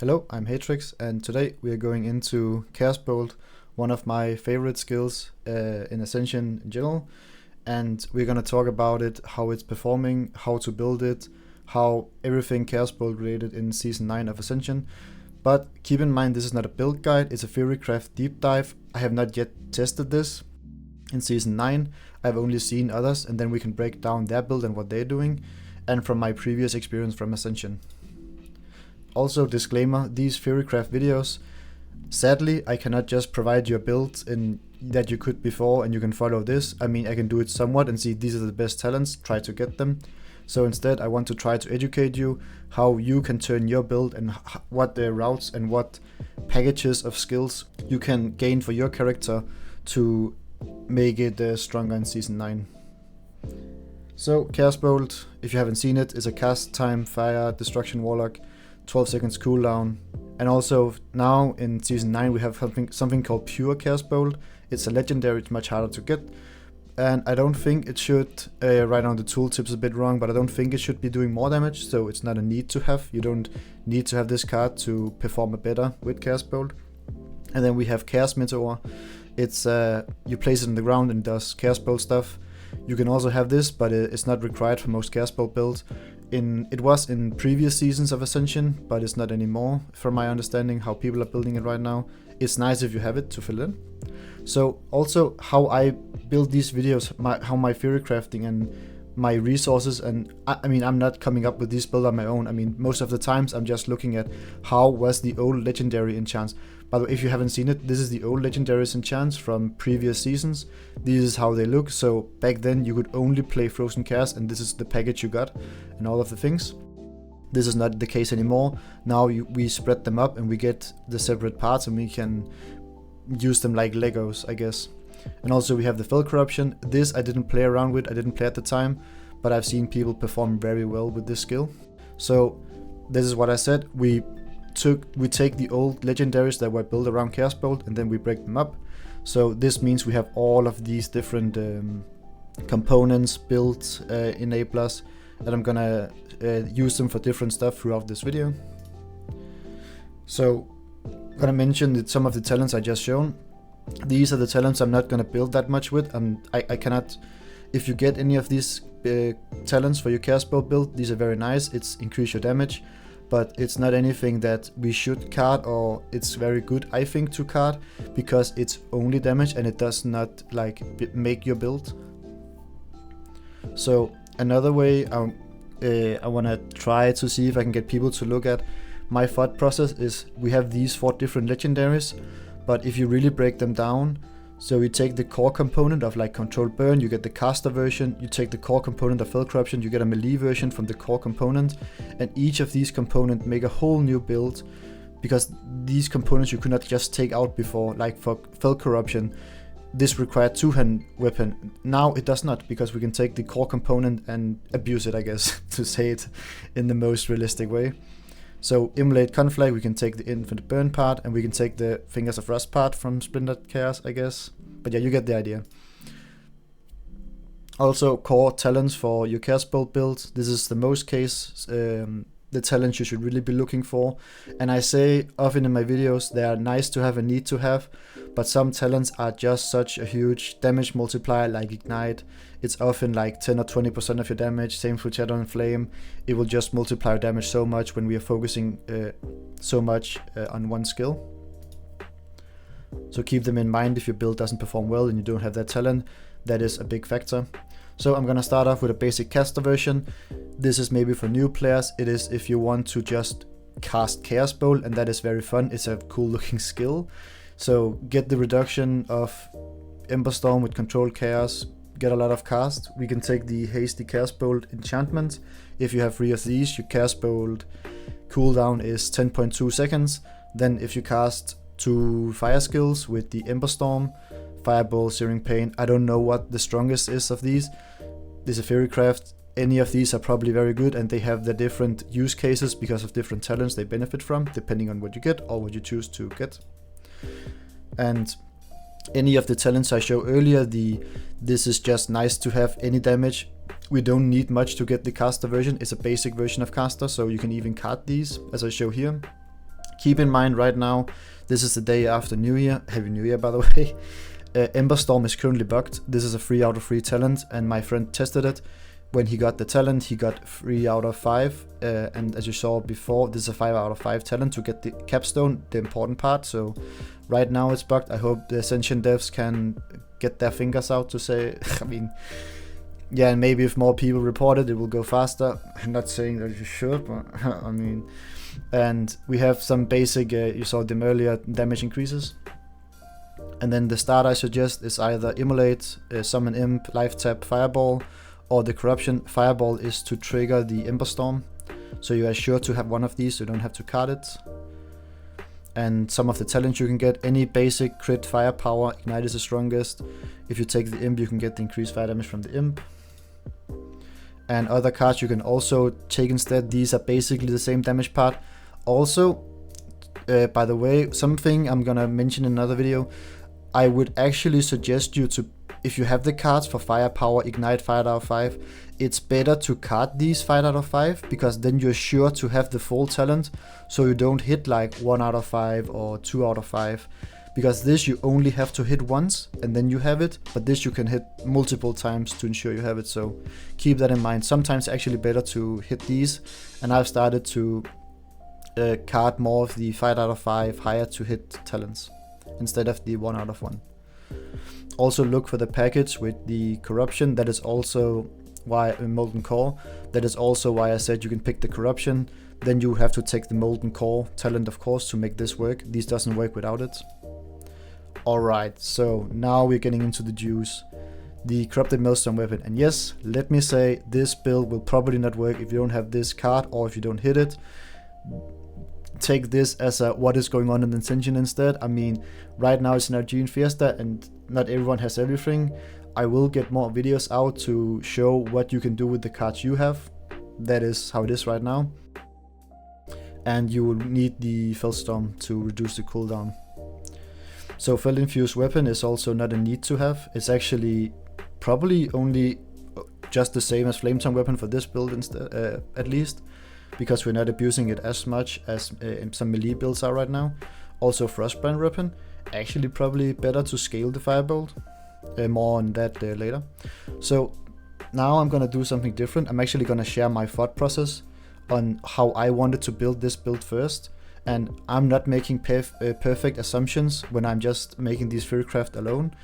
Hello, I'm Hatrix, and today we are going into Chaos Bolt, one of my favorite skills in Ascension in general, and we're going to talk about it, how it's performing, how to build it, how everything Chaos Bolt related in Season 9 of Ascension. But keep in mind, this is not a build guide, it's a Theorycraft deep dive. I have not yet tested this in Season 9, I've only seen others, and then we can break down their build and what they're doing, and from my previous experience from Ascension. Also, disclaimer, these Theorycraft videos, sadly, I cannot just provide you a build in that you could before and you can follow this. I mean, I can do it somewhat and see these are the best talents, try to get them. So instead, I want to try to educate you how you can turn your build and what the routes and what packages of skills you can gain for your character to make it stronger in Season 9. So, Chaos Bolt, if you haven't seen it, is a cast time fire destruction warlock, 12 seconds cooldown, and also now in Season 9 we have something called Pure Chaos Bolt. It's a legendary, it's much harder to get, and I don't think it should, right on the tooltips a bit wrong, but I don't think it should be doing more damage, so it's not a need to have. You don't need to have this card to perform better with Chaos Bolt. And then we have Chaos Meteor. It's you place it on the ground and it does Chaos Bolt stuff. You can also have this, but it's not required for most Chaos Bolt builds. It was in previous seasons of Ascension, but it's not anymore, from my understanding, how people are building it right now. It's nice if you have it to fill in. So also how I build these videos, how my theory crafting and my resources, and I mean, I'm not coming up with this build on my own. I mean, most of the times I'm just looking at how was the old legendary enchants. By the way, if you haven't seen it, this is the old legendaries enchants from previous seasons. This is how they look. So back then you could only play Frozen Chaos and this is the package you got and all of the things. This is not the case anymore. Now we spread them up and we get the separate parts and we can use them like Legos, I guess. And also we have the Fell Corruption. This I didn't play around with, I didn't play at the time, but I've seen people perform very well with this skill. So this is what I said, we take the old legendaries that were built around Chaos Bolt and then we break them up. So this means we have all of these different components, builds, enablers, and I'm gonna use them for different stuff throughout this video. So I'm gonna mention that some of the talents I just shown. These are the talents I'm not gonna build that much with, and I cannot. If you get any of these talents for your Chaos Bolt build, these are very nice. It's increase your damage, but it's not anything that we should card, or it's very good, I think, to card, because it's only damage and it does not like make your build. So another way I want to try to see if I can get people to look at my thought process is we have these 4 different legendaries, but if you really break them down, so you take the core component of like Control Burn, you get the caster version, you take the core component of Fell Corruption, you get a melee version from the core component, and each of these components make a whole new build, because these components you could not just take out before. Like for Fell Corruption, this required 2-hand weapon. Now it does not, because we can take the core component and abuse it, I guess, to say it in the most realistic way. So Immolate Conflict, we can take the Infinite Burn part, and we can take the Fingers of Rust part from Splintered Chaos, I guess. But yeah, you get the idea. Also, core talents for your Chaos Bolt build. This is the most case, the talents you should really be looking for. And I say often in my videos, they are nice to have and need to have, but some talents are just such a huge damage multiplier, like Ignite. It's often like 10 or 20% of your damage. Same for Shadow and Flame. It will just multiply damage so much when we are focusing so much on one skill. So keep them in mind if your build doesn't perform well and you don't have that talent. That is a big factor. So I'm gonna start off with a basic caster version. This is maybe for new players. It is if you want to just cast Chaos Bolt, and that is very fun. It's a cool looking skill. So get the reduction of Ember Storm with Control Chaos, get a lot of cast. We can take the Hasty Chaos Bolt enchantment. If you have 3 of these, your Chaos Bolt cooldown is 10.2 seconds. Then if you cast 2 fire skills with the Ember Storm, Fireball, Searing Pain, I don't know what the strongest is of these. This is a Theorycraft. Any of these are probably very good, and they have their different use cases because of different talents they benefit from, depending on what you get or what you choose to get. And any of the talents I showed earlier, this is just nice to have any damage. We don't need much to get the caster version. It's a basic version of caster, so you can even card these, as I show here. Keep in mind right now, this is the day after New Year. Happy New Year, by the way. Emberstorm is currently bugged. This is a 3 out of 3 talent, and my friend tested it. When he got the talent, he got 3 out of 5. And as you saw before, this is a 5 out of 5 talent to get the capstone, the important part. So right now it's bugged. I hope the Ascension devs can get their fingers out to say, I mean, yeah, and maybe if more people report it, it will go faster. I'm not saying that you should, but I mean, and we have some basic, you saw them earlier, damage increases. And then the start I suggest is either Immolate, Summon Imp, Life Tap, Fireball, or the Corruption. Fireball is to trigger the Emberstorm, so you are sure to have one of these so you don't have to card it. And some of the talents you can get, any basic crit firepower, Ignite is the strongest. If you take the Imp, you can get the increased fire damage from the Imp. And other cards you can also take instead. These are basically the same damage part. Also, by the way, something I'm gonna mention in another video, I would actually suggest you to, if you have the cards for firepower, Ignite 5 out of 5, it's better to card these 5 out of 5, because then you're sure to have the full talent, so you don't hit like 1 out of 5 or 2 out of 5. Because this you only have to hit once and then you have it, but this you can hit multiple times to ensure you have it, so keep that in mind. Sometimes actually better to hit these, and I've started to card more of the 5 out of 5 higher to hit talents instead of the 1 out of 1. Also look for the package with the Corruption. That is also why Molten Core. That is also why I said you can pick the Corruption. Then you have to take the Molten Core talent, of course, to make this work. This doesn't work without it. Alright, so now we're getting into the juice. The Corrupted Maelstrom Weapon. And yes, let me say, this build will probably not work if you don't have this card or if you don't hit it. Take this as a what is going on in the Ascension instead. I mean, right now it's an Argene Fiesta and not everyone has everything. I will get more videos out to show what you can do with the cards you have. That is how it is right now. And you will need the Fellstorm to reduce the cooldown. So Fell Infused Weapon is also not a need to have. It's actually probably only just the same as Flametongue Weapon for this build instead, at least, because we're not abusing it as much as some melee builds are right now. Also Frostbrand Weapon, actually probably better to scale the Firebolt. More on that later. So now I'm gonna do something different. I'm actually gonna share my thought process on how I wanted to build this build first. And I'm not making perfect assumptions when I'm just making these Furycraft alone,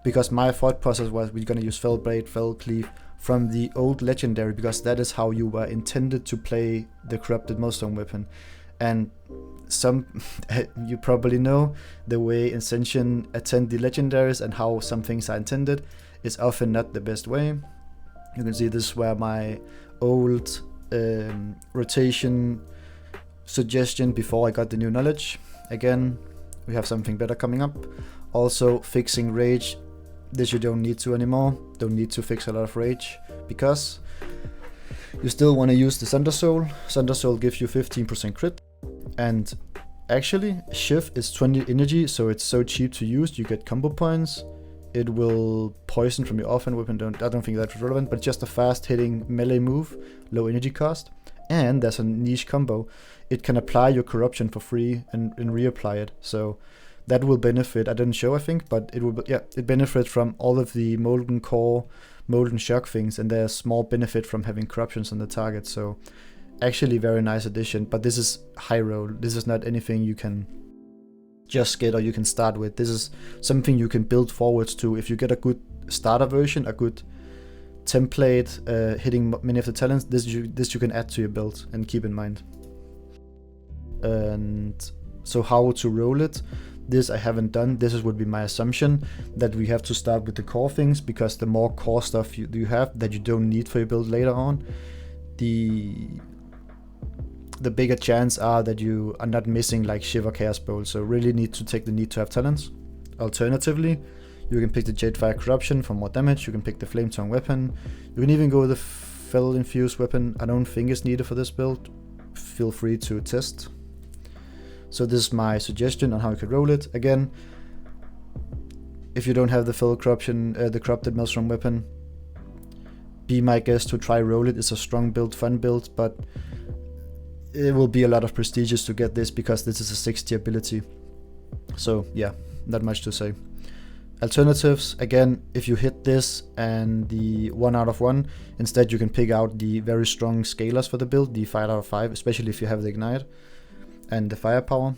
because my thought process was we're gonna use Fellblade, Fellcleave from the old legendary, because that is how you were intended to play the Corrupted Maelstrom Weapon. And some you probably know the way Ascension attend the legendaries and how some things are intended is often not the best way. You can see this is where my old rotation suggestion before I got the new knowledge. Again, we have something better coming up. Also fixing rage. This you don't need to anymore. Don't need to fix a lot of rage, because you still want to use the Thunder Soul. Thunder Soul gives you 15% crit, and actually Shift is 20 energy, so it's so cheap to use. You get combo points. It will poison from your offhand weapon. I don't think that's relevant, but just a fast hitting melee move, low energy cost. And there's a niche combo. It can apply your Corruption for free and reapply it. So that will benefit. I didn't show, I think, but it will. Yeah, it benefits from all of the Molten Core, Molten Shock things, and there's small benefit from having Corruptions on the target. So actually, very nice addition. But this is high roll. This is not anything you can just get or you can start with. This is something you can build forwards to. If you get a good starter version, a good template hitting many of the talents, this you can add to your build and keep in mind. And so how to roll it, this I haven't done. This would be my assumption, that we have to start with the core things, because the more core stuff you have that you don't need for your build later on, the bigger chance are that you are not missing like Shiver Chaos Bolt. So really need to take the need to have talents. Alternatively, you can pick the Jadefire Corruption for more damage. You can pick the Flametongue Weapon. You can even go with the Fell Infused Weapon. I don't think it's needed for this build. Feel free to test. So this is my suggestion on how you could roll it. Again, if you don't have the Fell Corruption, the Corrupted Maelstrom Weapon, be my guest to try roll it. It's a strong build, fun build, but it will be a lot of prestigious to get this because this is a 60 ability. So yeah, not much to say. Alternatives, again, if you hit this and the 1 out of 1, instead you can pick out the very strong scalers for the build, the 5 out of 5, especially if you have the ignite and the firepower.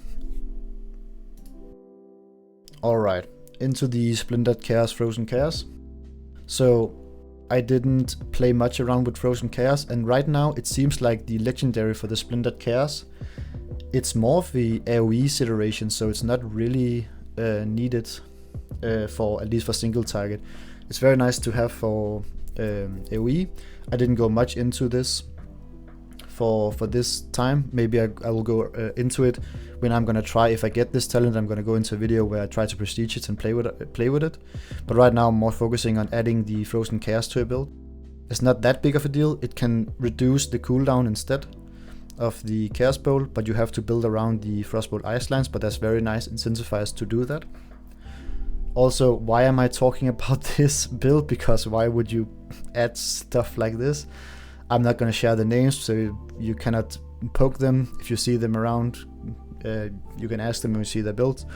Alright, into the Splintered Chaos, Frozen Chaos. So I didn't play much around with Frozen Chaos, and right now it seems like the legendary for the Splintered Chaos, it's more of the AoE situation, so it's not really needed for, at least for single target. It's very nice to have for AoE. I didn't go much into this for this time. Maybe I will go into it when I'm gonna try. If I get this talent, I'm gonna go into a video where I try to prestige it and play with it. But right now I'm more focusing on adding the Frozen Chaos to a build. It's not that big of a deal. It can reduce the cooldown instead of the Chaos Bolt, but you have to build around the Frostbolt Icelands, but that's very nice incentivized to do that. Also, why am I talking about this build? Because why would you add stuff like this? I'm not going to share the names, so you cannot poke them. If you see them around, you can ask them when you see their builds.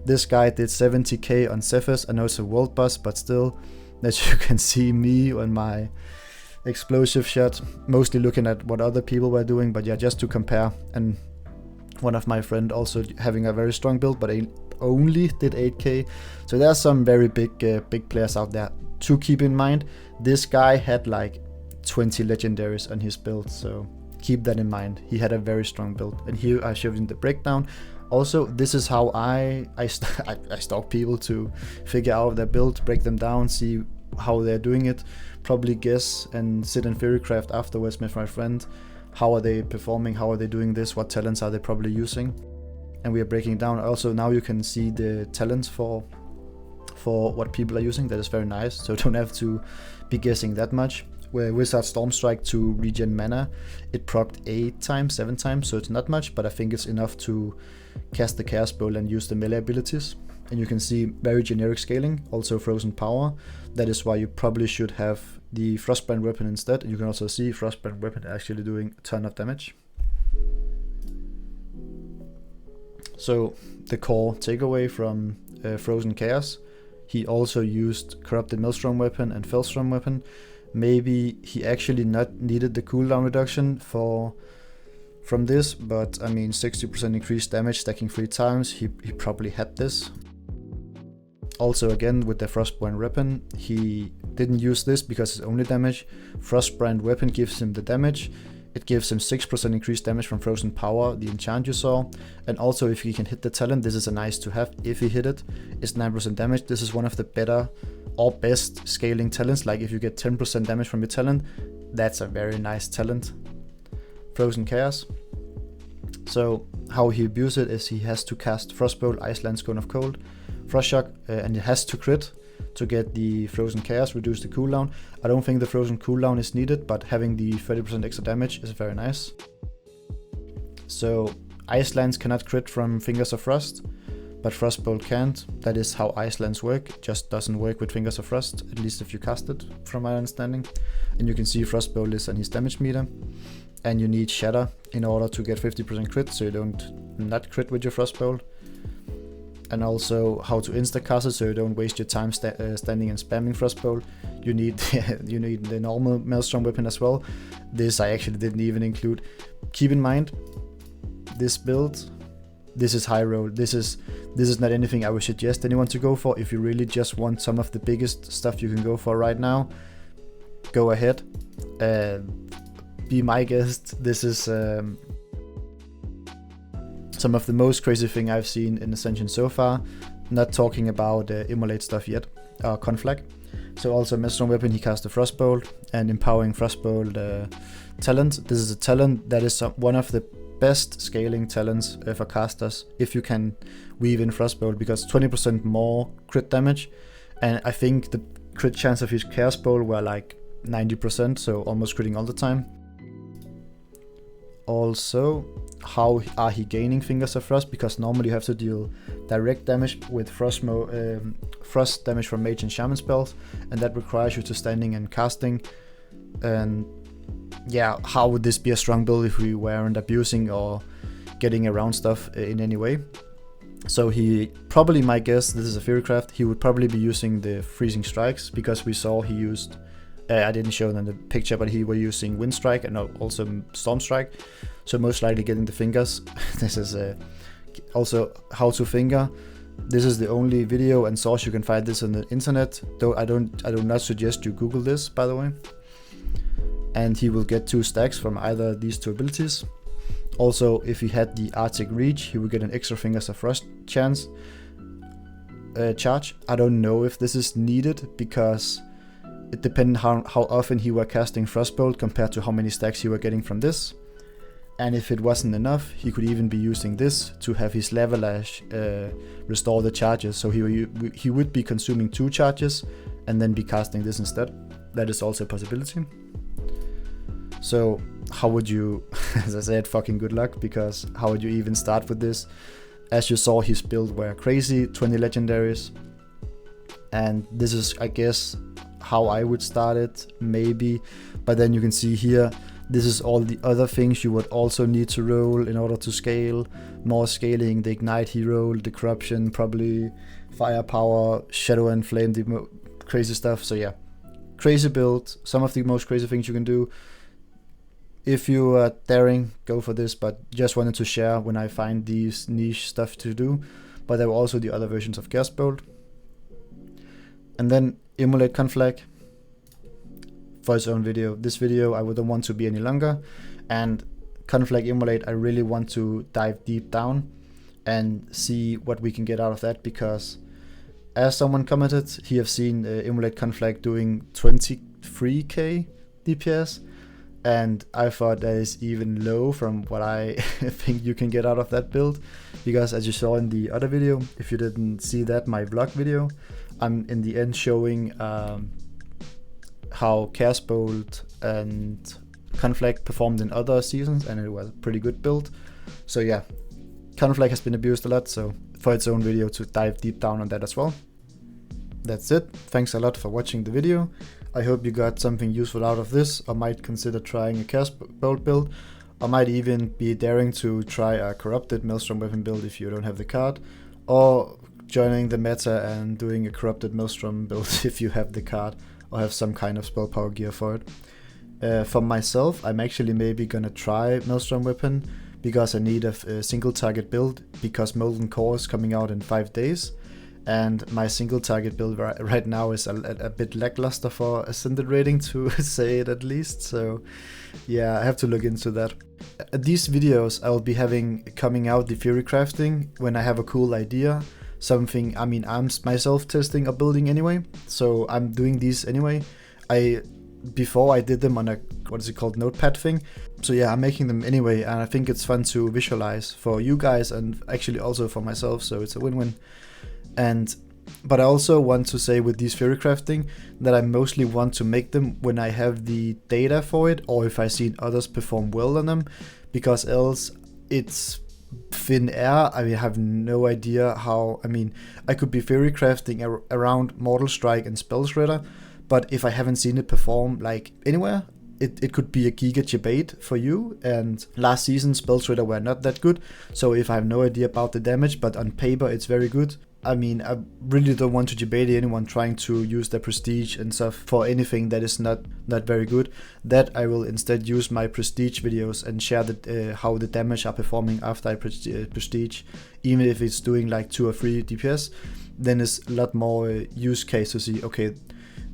This guy did 70k on Cephas. I know it's a world boss, but still, that you can see me on my explosive shot, mostly looking at what other people were doing, but yeah, just to compare. And one of my friend also having a very strong build, but only did 8k. So there's some very big players out there to keep in mind. This guy had like 20 legendaries on his build, so keep that in mind. He had a very strong build, and here I showed you the breakdown. Also, this is how I stalk people to figure out their build, break them down, see how they're doing it, probably guess and sit in Furycraft afterwards with my friend. How are they performing? How are they doing this? What talents are they probably using? And we are breaking it down. Also, now you can see the talents for what people are using. That is very nice, so you don't have to be guessing that much. Where Wizard Stormstrike to regen mana, it procced 8 times, 7 times, so it's not much, but I think it's enough to cast the Chaos Bolt and use the melee abilities. And you can see very generic scaling, also frozen power. That is why you probably should have the Frostbrand Weapon instead. You can also see Frostbrand Weapon actually doing a ton of damage. So the core takeaway from Frozen Chaos, he also used Corrupted Maelstrom Weapon and Felstrom Weapon. Maybe he actually not needed the cooldown reduction from this, but I mean 60% increased damage stacking 3 times, he probably had this. Also again with the Frostbrand Weapon, he didn't use this because it's only damage. Frostbrand Weapon gives him the damage. It gives him 6% increased damage from Frozen Power, the enchant you saw. And also if he can hit the talent, this is a nice to have. If he hit it, it's 9% damage. This is one of the better or best scaling talents. Like if you get 10% damage from your talent, that's a very nice talent. Frozen Chaos. So how he abuses it is he has to cast Frostbolt, Iceland, Cone of Cold, Frost Shock, and it has to crit to get the Frozen Chaos, reduce the cooldown. I don't think the Frozen cooldown is needed, but having the 30% extra damage is very nice. So Icelands cannot crit from Fingers of Frost, but Frostbolt can't. That is how Icelands work. It just doesn't work with Fingers of Frost, at least if you cast it, from my understanding. And you can see Frostbolt is on his damage meter. And you need Shatter in order to get 50% crit, so you don't not crit with your Frostbolt. And also how to insta-cast it, so you don't waste your time standing and spamming Frostbolt. You need you need the normal Maelstrom Weapon as well. This I actually didn't even include. Keep in mind, this build, this is high roll. This is not anything I would suggest anyone to go for. If you really just want some of the biggest stuff you can go for right now, go ahead. Be my guest. This is some of the most crazy thing I've seen in Ascension so far. Not talking about Immolate stuff yet, Conflag. So also Maelstrom Weapon, he cast the Frostbolt and empowering Frostbolt talent. This is a talent that is one of the best scaling talents for casters if you can weave in Frostbolt, because 20% more crit damage, and I think the crit chance of his Chaos Bolt were like 90%, so almost critting all the time. Also, how are he gaining Fingers of Frost? Because normally you have to deal direct damage with frost damage from mage and shaman spells, and that requires you to standing and casting. And yeah, how would this be a strong build if we weren't abusing or getting around stuff in any way. So he probably, my guess, this is a theorycraft, he would probably be using the freezing strikes, because we saw he used, I didn't show them the picture, but he were using wind strike and also storm strike. So most likely getting the fingers. This is also how to finger. This is the only video and source you can find this on the internet. Though I do not suggest you Google this, by the way. And he will get 2 stacks from either of these 2 abilities. Also, if he had the Arctic Reach, he would get an extra Fingers of Frost chance charge. I don't know if this is needed, because it depends how often he were casting Frostbolt compared to how many stacks he were getting from this. And if it wasn't enough, he could even be using this to have his Lavalash restore the charges. So he would be consuming 2 charges and then be casting this instead. That is also a possibility. So how would you, as I said, fucking good luck, because how would you even start with this? As you saw, his build were crazy, 20 legendaries. And this is, I guess, how I would start it, maybe. But then you can see here, this is all the other things you would also need to roll in order to scale. More scaling, the Ignite he rolled, the Corruption, probably Firepower, Shadow and Flame, the crazy stuff. So yeah, crazy build, some of the most crazy things you can do. If you are daring, go for this, but just wanted to share when I find these niche stuff to do. But there were also the other versions of Gas Bolt. And then Emulate Conflag for its own video. This video I wouldn't want to be any longer. And Conflag Emulate, I really want to dive deep down and see what we can get out of that, because as someone commented, he have seen Emulate Conflag doing 23k DPS. And I thought that is even low from what I think you can get out of that build. Because as you saw in the other video, if you didn't see that, my vlog video, I'm in the end showing how Chaos Bolt and Conflag performed in other seasons, and it was a pretty good build. So yeah, Conflag has been abused a lot, so for its own video to dive deep down on that as well. That's it. Thanks a lot for watching the video. I hope you got something useful out of this, or might consider trying a Chaos Bolt build, or might even be daring to try a Corrupted Maelstrom Weapon build if you don't have the card, or joining the meta and doing a Corrupted Maelstrom build if you have the card or have some kind of spell power gear for it. For myself, I'm actually maybe gonna try Maelstrom Weapon because I need a single target build, because Molten Core is coming out in 5 days. And my single target build right now is a bit lackluster for Ascended rating, to say it at least. So yeah, I have to look into that. These videos I will be having coming out the theory crafting when I have a cool idea. Something, I mean, I'm myself testing or building anyway. So I'm doing these anyway. Before I did them on a, what is it called, notepad thing. So yeah, I'm making them anyway, and I think it's fun to visualize for you guys and actually also for myself. So it's a win-win. But I also want to say with these theory crafting that I mostly want to make them when I have the data for it, or if I've seen others perform well on them, because else it's thin air. I have no idea how. I mean, I could be theory crafting around Mortal Strike and Spell Shredder, but if I haven't seen it perform like anywhere, it could be a giga debate for you. And last season Spell Shredder were not that good, so if I have no idea about the damage, but on paper it's very good, I mean, I really don't want to debate anyone trying to use their prestige and stuff for anything that is not very good. That I will instead use my prestige videos and share how the damage are performing after I prestige, even if it's doing like 2 or 3 DPS. Then it's a lot more use case to see, okay,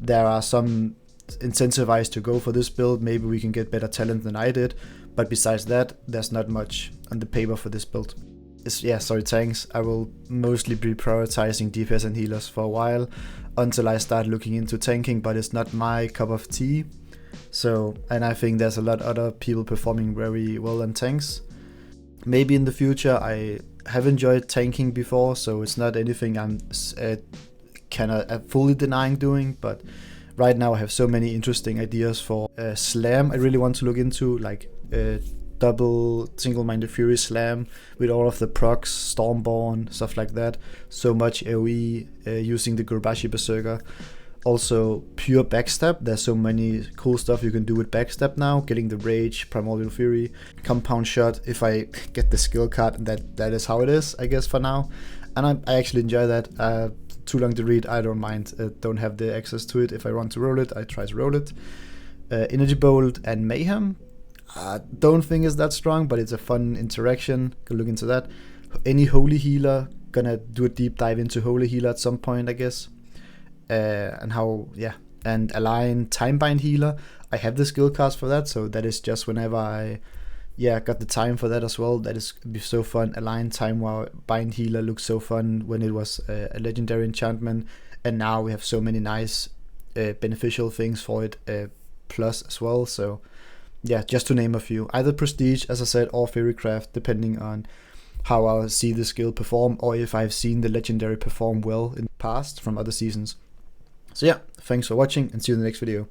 there are some incentivized to go for this build, maybe we can get better talent than I did, but besides that, there's not much on the paper for this build. Tanks. I will mostly be prioritizing DPS and healers for a while until I start looking into tanking, but it's not my cup of tea. So, and I think there's a lot of other people performing very well on tanks. Maybe in the future. I have enjoyed tanking before, so it's not anything I'm fully denying doing, but right now I have so many interesting ideas for slam I really want to look into, like double single-minded fury slam with all of the procs, Stormborn, stuff like that. So much AoE using the Gurbashi Berserker. Also, pure backstab. There's so many cool stuff you can do with backstab now. Getting the rage, primordial fury, compound shot. If I get the skill card, that is how it is, I guess, for now. And I actually enjoy that. Too long to read, I don't mind. Don't have the access to it. If I want to roll it, I try to roll it. Energy bolt and mayhem. Don't think it's that strong, but it's a fun interaction. Go look into that. Any holy healer. Gonna do a deep dive into holy healer at some point, I guess. And align timebind healer. I have the skill cards for that, so that is just whenever I got the time for that as well. That is be so fun. Align timebind healer looks so fun when it was a legendary enchantment, and now we have so many nice beneficial things for it plus as well. So yeah, just to name a few, either prestige, as I said, or fairycraft, depending on how I'll see the skill perform, or if I've seen the legendary perform well in the past from other seasons. So yeah, thanks for watching, and see you in the next video.